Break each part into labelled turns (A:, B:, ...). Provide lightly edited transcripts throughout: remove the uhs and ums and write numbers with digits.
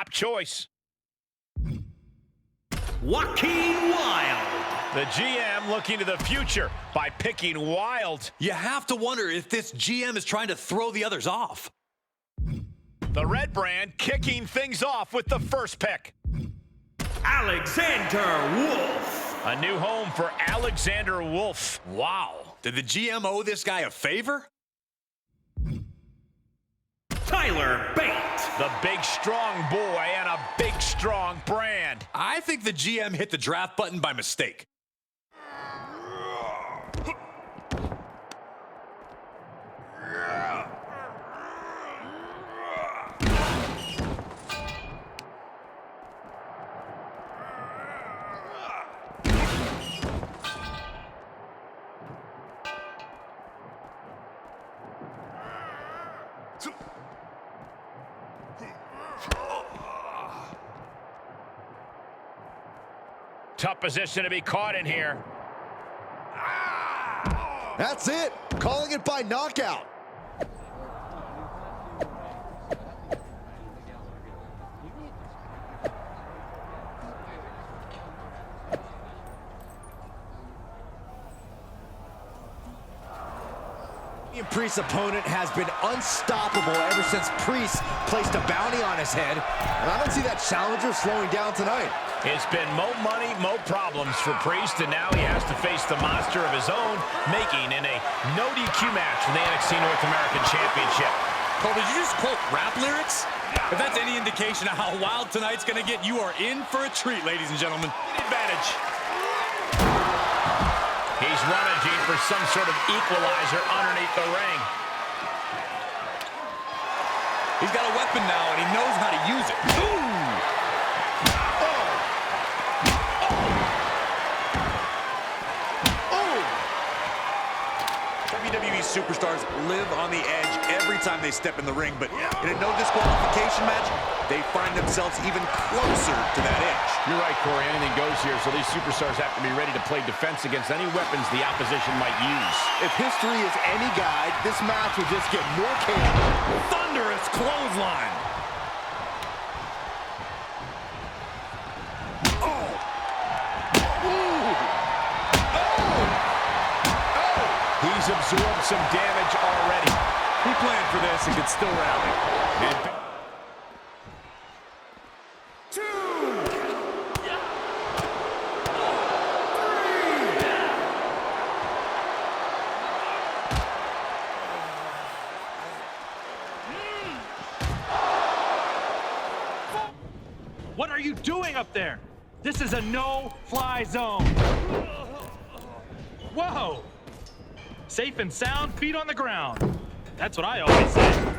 A: top choice.
B: Joaquin Wilde.
A: The GM looking to the future by picking Wilde.
C: You have to wonder if this GM is trying to throw the others off.
A: The red brand kicking things off with the first pick.
B: Alexander Wolf.
A: A new home for Alexander Wolf.
C: Wow. Did the GM owe this guy a favor?
B: Tyler Bate.
A: The big strong boy and a big strong brand.
C: I think the GM hit the draft button by mistake.
A: Tough position to be caught in here.
D: That's it. Calling it by knockout. Priest's opponent has been unstoppable ever since Priest placed a bounty on his head, and I don't see that challenger slowing down tonight.
A: It's been mo money, mo problems for Priest, and now he has to face the monster of his own making in a no DQ match for the NXT North American Championship.
C: Cole, did you just quote rap lyrics? If that's any indication of how wild tonight's gonna get, you are in for a treat, ladies and gentlemen.
A: Advantage. He's rummaging for some sort of equalizer underneath the ring.
C: He's got a weapon now, and he knows how to use it. Ooh! WWE superstars live on the edge every time they step in the ring, but in a no disqualification match, they find themselves even closer to that edge.
A: You're right, Corey. Anything goes here, so these superstars have to be ready to play defense against any weapons the opposition might use.
D: If history is any guide, this match will just get more chaotic.
C: Thunderous clothesline.
A: He's absorbed some damage already.
C: He planned for this and could still rally. And
E: What are you doing up there? This is a no-fly zone. Whoa! Safe and sound, feet on the ground. That's what I always say.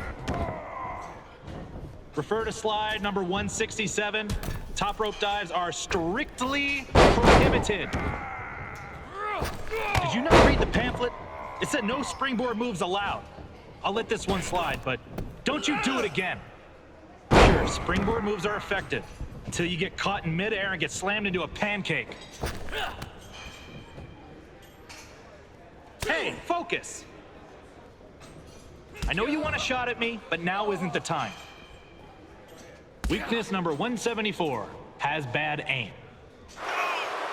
E: Refer to slide number 167. Top rope dives are strictly prohibited. Did you not read the pamphlet? It said no springboard moves allowed. I'll let this one slide, but don't you do it again. Sure, springboard moves are effective until you get caught in midair and get slammed into a pancake. Hey, focus! I know you want a shot at me, but now isn't the time. Weakness number 174, has bad aim.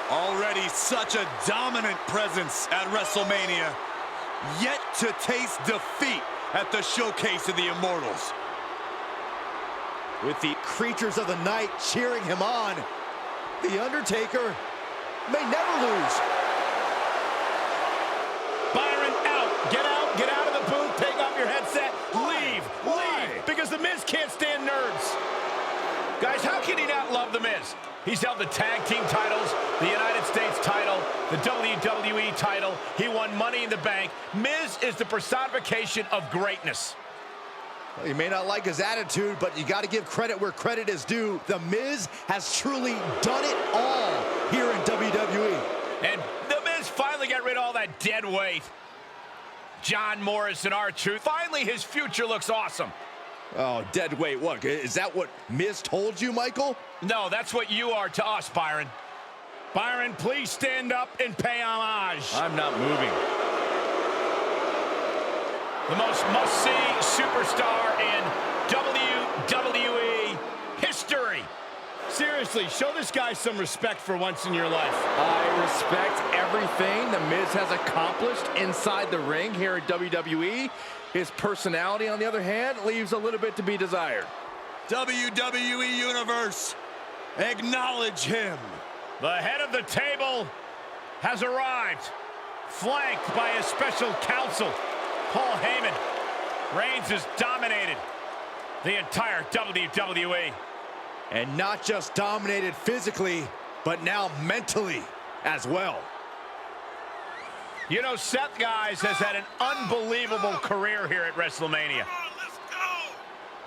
C: already such a dominant presence at WrestleMania, yet to taste defeat at the Showcase of the Immortals.
D: With the creatures of the night cheering him on, the Undertaker may never lose.
A: Byron, get out of the booth, take off your headset, leave, because The Miz can't stand nerds. Guys, how can he not love The Miz? He's held the tag team titles, the United States title, the WWE title. He won Money in the Bank. Miz is the personification of greatness.
D: Well, you may not like his attitude, but you got to give credit where credit is due. The Miz has truly done it all here in WWE.
A: And The Miz finally got rid of all that dead weight. John Morrison, R-Truth. Finally, his future looks awesome.
D: Oh, dead weight. What, is that what Miz told you, Michael?
A: No, that's what you are to us, Byron. Byron, please stand up and pay homage.
C: I'm not moving.
A: The most must-see superstar in WWE history. Seriously, show this guy some respect for once in your life.
F: I respect everything The Miz has accomplished inside the ring here at WWE. His personality, on the other hand, leaves a little bit to be desired.
C: WWE Universe, acknowledge him.
A: The head of the table has arrived, flanked by his special counsel, Paul Heyman. Reigns has dominated the entire WWE.
D: And not just dominated physically, but now mentally as well.
A: You know, Seth, guys, has had an unbelievable career here at WrestleMania.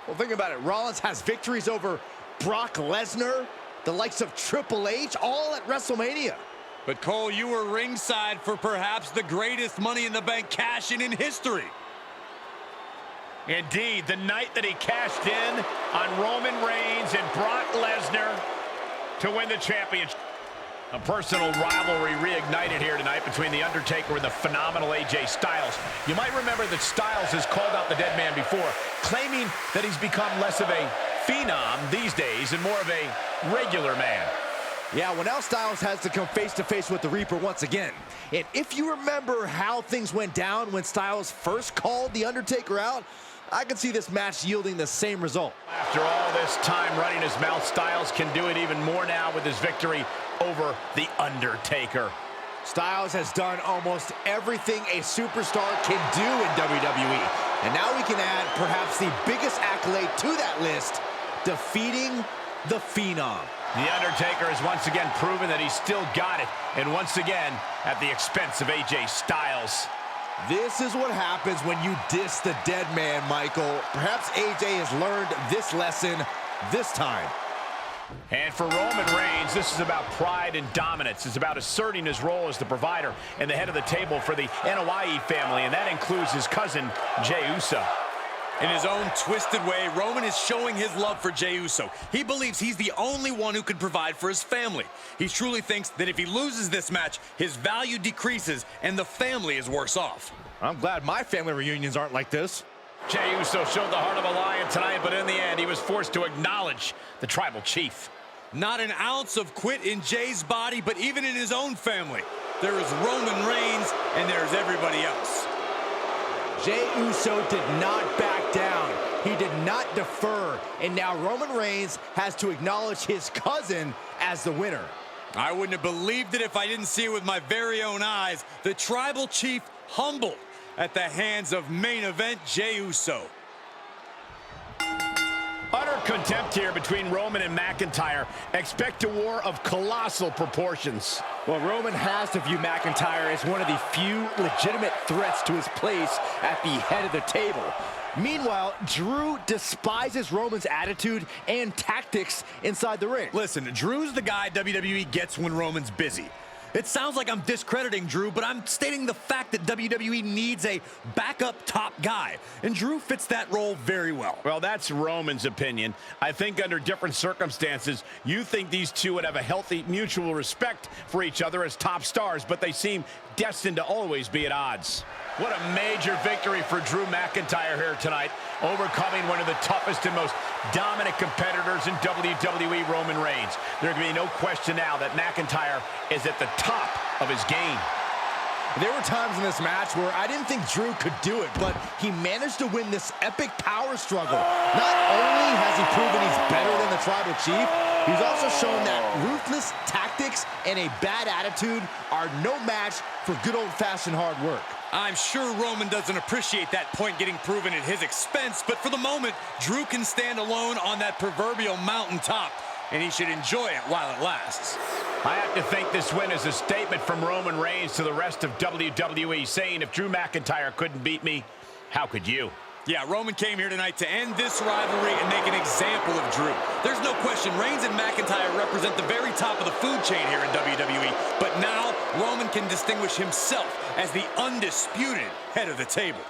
D: Well, think about it. Rollins has victories over Brock Lesnar, the likes of Triple H, all at WrestleMania.
C: But Cole, you were ringside for perhaps the greatest Money in the Bank cash-in in history.
A: Indeed, the night that he cashed in on Roman Reigns and Brock Lesnar to win the championship. A personal rivalry reignited here tonight between The Undertaker and the phenomenal AJ Styles. You might remember that Styles has called out the dead man before, claiming that he's become less of a phenom these days and more of a regular man.
D: Yeah, well, now Styles has to come face-to-face with the Reaper once again. And if you remember how things went down when Styles first called The Undertaker out, I can see this match yielding the same result.
A: After all this time running his mouth, Styles can do it even more now with his victory over The Undertaker.
D: Styles has done almost everything a superstar can do in WWE. And now we can add perhaps the biggest accolade to that list, defeating the Phenom.
A: The Undertaker has once again proven that he's still got it, and once again at the expense of AJ Styles.
D: This is what happens when you diss the dead man, Michael. Perhaps AJ has learned this lesson this time.
A: And for Roman Reigns, this is about pride and dominance. It's about asserting his role as the provider and the head of the table for the NOIE family, and that includes his cousin, Jey Uso.
C: In his own twisted way, Roman is showing his love for Jey Uso. He believes he's the only one who can provide for his family. He truly thinks that if he loses this match, his value decreases and the family is worse off.
D: I'm glad my family reunions aren't like this.
A: Jey Uso showed the heart of a lion tonight, but in the end, he was forced to acknowledge the tribal chief.
C: Not an ounce of quit in Jey's body, but even in his own family. There is Roman Reigns, and there's everybody else.
D: Jey Uso did not back down. He did not defer. And now Roman Reigns has to acknowledge his cousin as the winner.
C: I wouldn't have believed it if I didn't see it with my very own eyes. The tribal chief humbled at the hands of main event Jey Uso.
A: Utter contempt here between Roman and McIntyre. Expect a war of colossal proportions.
D: Well, Roman has to view McIntyre as one of the few legitimate threats to his place at the head of the table. Meanwhile, Drew despises Roman's attitude and tactics inside the ring.
C: Listen, Drew's the guy WWE gets when Roman's busy. It sounds like I'm discrediting Drew, but I'm stating the fact that WWE needs a backup top guy, and Drew fits that role very well.
A: Well, that's Roman's opinion. I think under different circumstances, you think these two would have a healthy mutual respect for each other as top stars, but they seem destined to always be at odds. What a major victory for Drew McIntyre here tonight, overcoming one of the toughest and most dominant competitors in WWE, Roman Reigns. There can be no question now that McIntyre is at the top of his game.
D: There were times in this match where I didn't think Drew could do it, but he managed to win this epic power struggle. Not only has he proven he's better than the tribal chief, he's also shown that ruthless tactics and a bad attitude are no match for good old-fashioned hard work.
C: I'm sure Roman doesn't appreciate that point getting proven at his expense, but for the moment, Drew can stand alone on that proverbial mountaintop, and he should enjoy it while it lasts.
A: I have to think this win is a statement from Roman Reigns to the rest of WWE, saying if Drew McIntyre couldn't beat me, how could you?
C: Yeah, Roman came here tonight to end this rivalry and make an example of Drew. There's no question Reigns and McIntyre represent the very top of the food chain here in WWE, but now Roman can distinguish himself as the undisputed head of the table.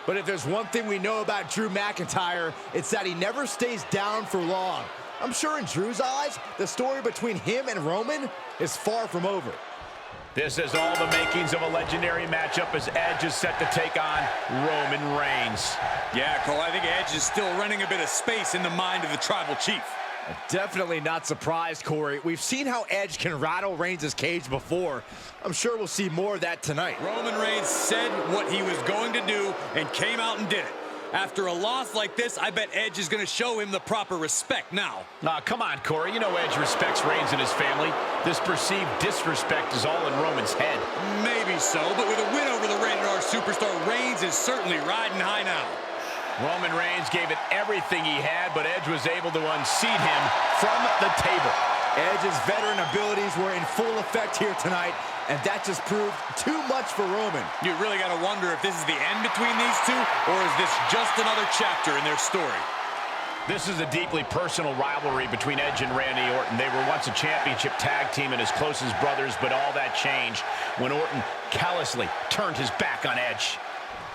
D: But if there's one thing we know about Drew McIntyre, it's that he never stays down for long. I'm sure in Drew's eyes, the story between him and Roman is far from over.
A: This has all the makings of a legendary matchup as Edge is set to take on Roman Reigns.
C: Yeah, Cole, I think Edge is still running a bit of space in the mind of the tribal chief.
D: Definitely not surprised, Corey. We've seen how Edge can rattle Reigns' cage before. I'm sure we'll see more of that tonight.
C: Roman Reigns said what he was going to do and came out and did it. After a loss like this, I bet Edge is going to show him the proper respect now.
A: Come on, Corey. You know Edge respects Reigns and his family. This perceived disrespect is all in Roman's head.
C: Maybe so, but with a win over the Rated R superstar, Reigns is certainly riding high now.
A: Roman Reigns gave it everything he had, but Edge was able to unseat him from the table.
D: Edge's veteran abilities were in full effect here tonight, and that just proved too much for Roman.
C: You really got to wonder if this is the end between these two, or is this just another chapter in their story?
A: This is a deeply personal rivalry between Edge and Randy Orton. They were once a championship tag team and as close as brothers, but all that changed when Orton callously turned his back on Edge.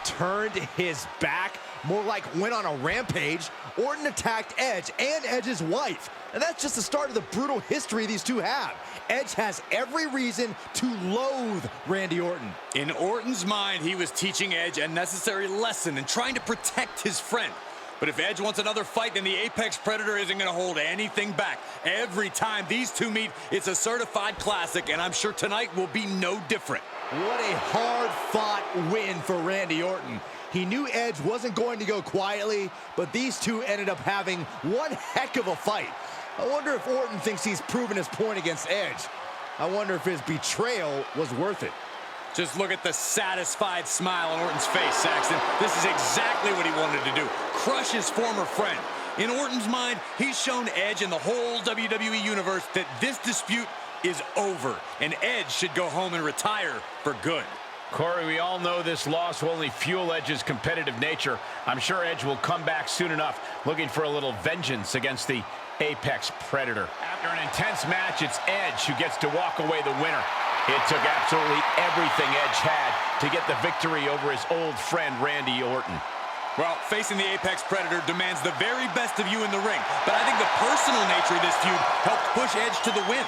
D: Turned his back? More like went on a rampage. Orton attacked Edge and Edge's wife. And that's just the start of the brutal history these two have. Edge has every reason to loathe Randy Orton.
C: In Orton's mind, he was teaching Edge a necessary lesson and trying to protect his friend. But if Edge wants another fight, then the Apex Predator isn't going to hold anything back. Every time these two meet, it's a certified classic, and I'm sure tonight will be no different.
D: What a hard-fought win for Randy Orton. He knew Edge wasn't going to go quietly, but these two ended up having one heck of a fight. I wonder if Orton thinks he's proven his point against Edge. I wonder if his betrayal was worth it.
C: Just look at the satisfied smile on Orton's face, Saxton. This is exactly what he wanted to do. Crush his former friend. In Orton's mind, he's shown Edge and the whole WWE Universe that this dispute is over, and Edge should go home and retire for good.
A: Corey, we all know this loss will only fuel Edge's competitive nature. I'm sure Edge will come back soon enough, looking for a little vengeance against the Apex Predator. After an intense match, it's Edge who gets to walk away the winner. It took absolutely everything Edge had to get the victory over his old friend, Randy Orton.
C: Well, facing the Apex Predator demands the very best of you in the ring, but I think the personal nature of this feud helped push Edge to the win.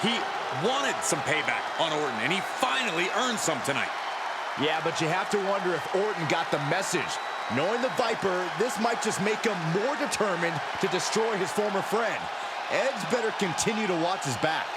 C: He wanted some payback on Orton, and he finally earned some tonight.
D: Yeah, but you have to wonder if Orton got the message. Knowing the Viper, this might just make him more determined to destroy his former friend. Edge better continue to watch his back.